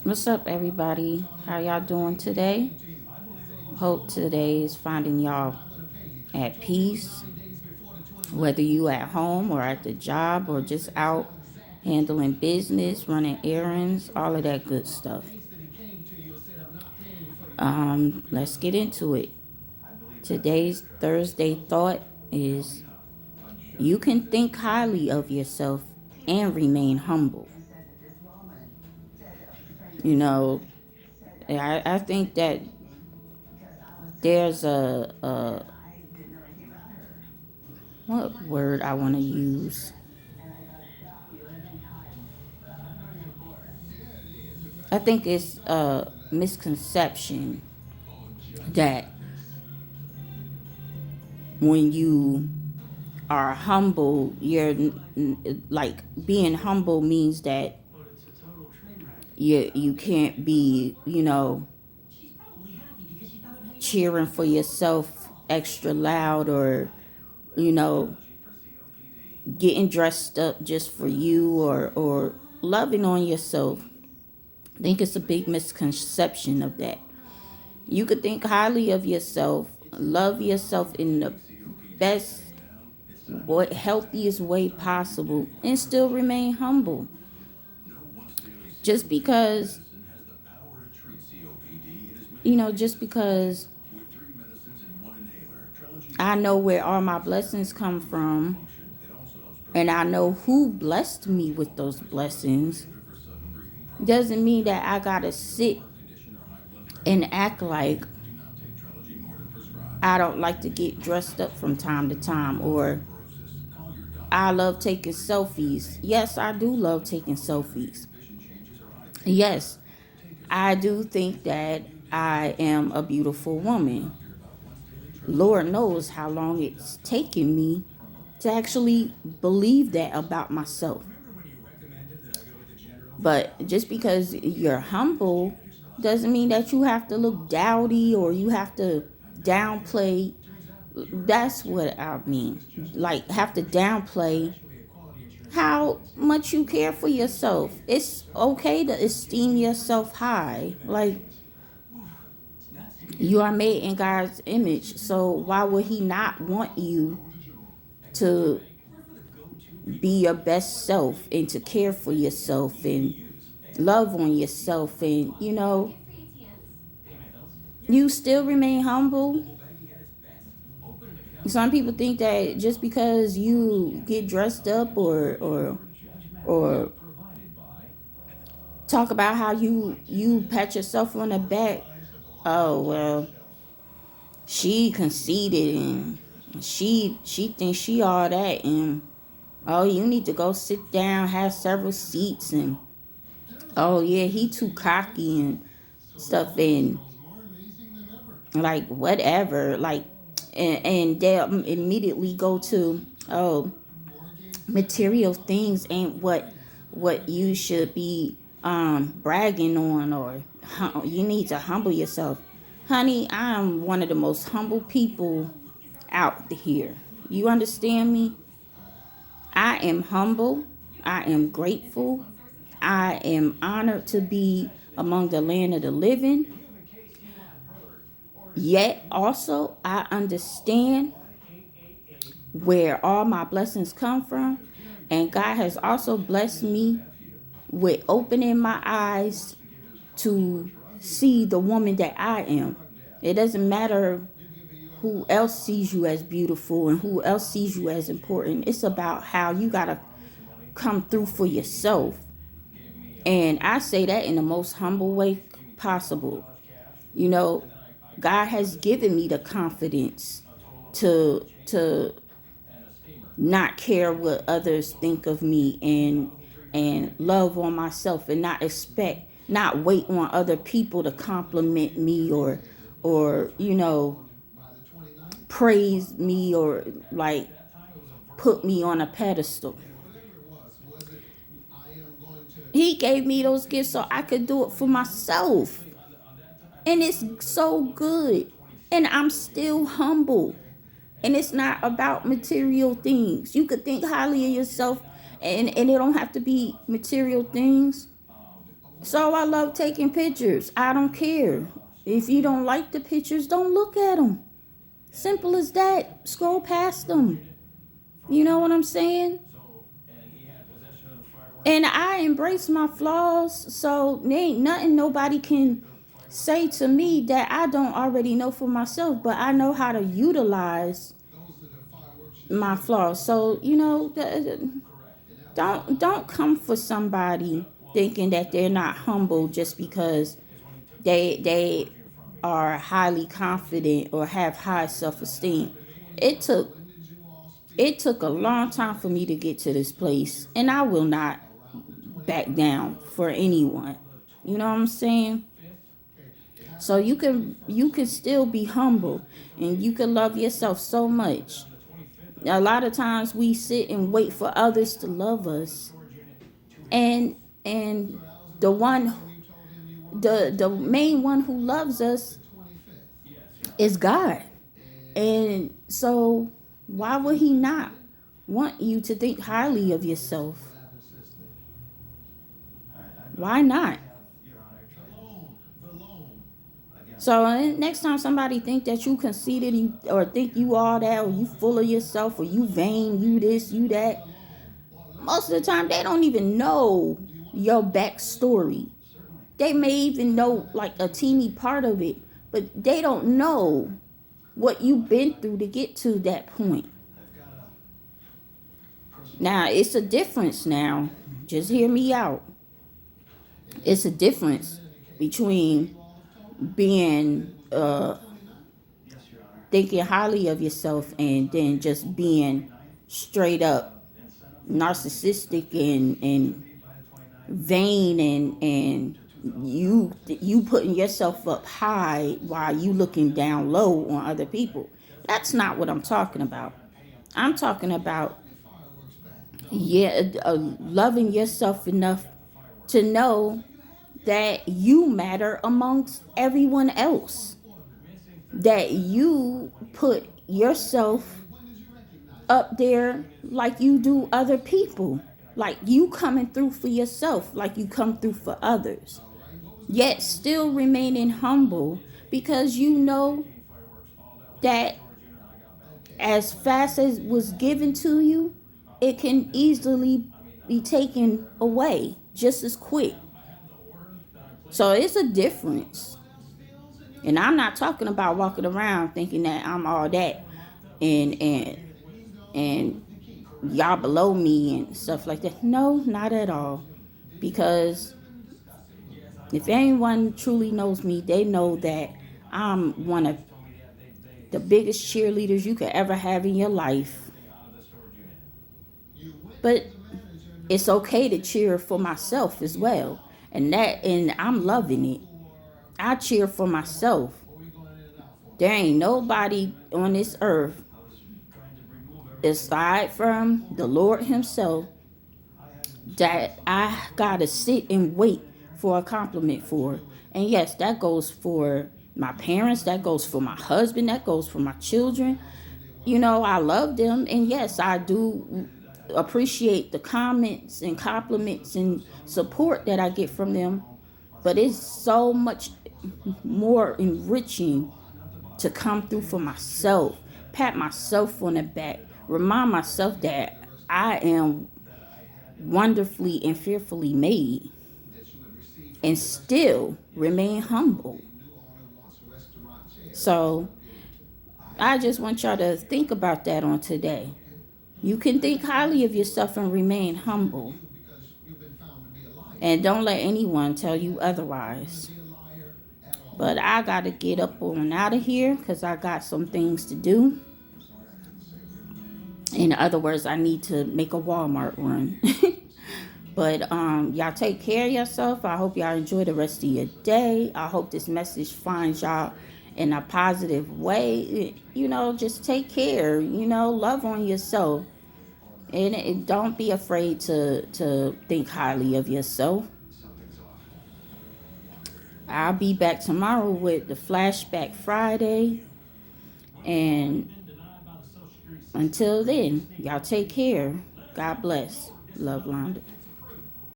What's up, everybody? How y'all doing today? Hope today is finding y'all at peace, whether you at home or at the job or just out handling business, running errands, all of that good stuff. Let's get into it. Today's Thursday thought is you can think highly of yourself and remain humble. You know, I think that there's a what word I want to use. I think it's a misconception that when you are humble, you're like being humble means that you can't be, cheering for yourself extra loud or, you know, getting dressed up just for you or loving on yourself. I think it's a big misconception of that. You could think highly of yourself, love yourself in the best, what healthiest way possible, and still remain humble. Just because, just because I know where all my blessings come from, and I know who blessed me with those blessings, doesn't mean that I gotta sit and act like I don't like to get dressed up from time to time, or I love taking selfies. Yes, I do love taking selfies. Yes, I do think that I am a beautiful woman. Lord knows how long it's taken me to actually believe that about myself. But just because you're humble doesn't mean that you have to look dowdy or you have to downplay. That's what I mean. Like, have to downplay how much you care for yourself. It's okay to esteem yourself high. Like, you are made in God's image. So why would he not want you to be your best self and to care for yourself and love on yourself and, you still remain humble? Some people think that just because you get dressed up or talk about how you pat yourself on the back, oh well, she conceited and she thinks she all that, and oh, you need to go sit down, have several seats, and oh yeah, he too cocky and stuff, and like whatever, like, and they'll immediately go to, oh, material things ain't what you should be bragging on, or you need to humble yourself. Honey, I'm one of the most humble people out here. You understand me? I am humble. I am grateful. I am honored to be among the land of the living. Yet also I understand where all my blessings come from. And God has also blessed me with opening my eyes to see the woman that I am. It doesn't matter who else sees you as beautiful and who else sees you as important. It's about how you got to come through for yourself. And I say that in the most humble way possible. You know, God has given me the confidence to not care what others think of me, and love on myself, and not wait on other people to compliment me or praise me, or like put me on a pedestal. He gave me those gifts so I could do it for myself. And it's so good. And I'm still humble. And it's not about material things. You could think highly of yourself, and it don't have to be material things. So I love taking pictures. I don't care. If you don't like the pictures, don't look at them. Simple as that. Scroll past them. You know what I'm saying? And I embrace my flaws, so there ain't nothing nobody can say to me that I don't already know for myself, but I know how to utilize my flaws. So, don't come for somebody thinking that they're not humble just because they are highly confident or have high self-esteem. It took it took a long time for me to get to this place, and I will not back down for anyone. You know what I'm saying? So you can still be humble, and you can love yourself so much. A lot of times we sit and wait for others to love us, and and the one the main one who loves us is God. And so why would he not want you to think highly of yourself? Why not? So next time somebody think that you conceited, or think you all that, or you full of yourself, or you vain, you this, you that, most of the time they don't even know your backstory. They may even know like a teeny part of it, but they don't know what you've been through to get to that point. Now, it's a difference now. Just hear me out. It's a difference between being thinking highly of yourself and then just being straight up narcissistic and vain, and you putting yourself up high while you looking down low on other people. That's not what I'm talking about. I'm talking about, yeah, loving yourself enough to know that you matter amongst everyone else, that you put yourself up there like you do other people, like you coming through for yourself like you come through for others, yet still remaining humble, because you know that as fast as it was given to you, it can easily be taken away just as quick. So it's a difference. And I'm not talking about walking around thinking that I'm all that, and y'all below me and stuff like that. No, not at all. Because if anyone truly knows me, they know that I'm one of the biggest cheerleaders you could ever have in your life. But it's okay to cheer for myself as well. And I'm loving it. I cheer for myself. There ain't nobody on this earth aside from the Lord himself that I gotta sit and wait for a compliment for. And yes, that goes for my parents, that goes for my husband, that goes for my children. I love them, and yes, I do appreciate the comments and compliments and support that I get from them. But it's so much more enriching to come through for myself, pat myself on the back, remind myself that I am wonderfully and fearfully made, and still remain humble. So I just want y'all to think about that on today. You can think highly of yourself and remain humble. And don't let anyone tell you otherwise. But I got to get up on out of here because I got some things to do. In other words, I need to make a Walmart run. But y'all take care of yourself. I hope y'all enjoy the rest of your day. I hope this message finds y'all in a positive way. Just take care. Love on yourself. And don't be afraid to think highly of yourself. I'll be back tomorrow with the Flashback Friday. And until then, y'all take care. God bless. Love, Londa.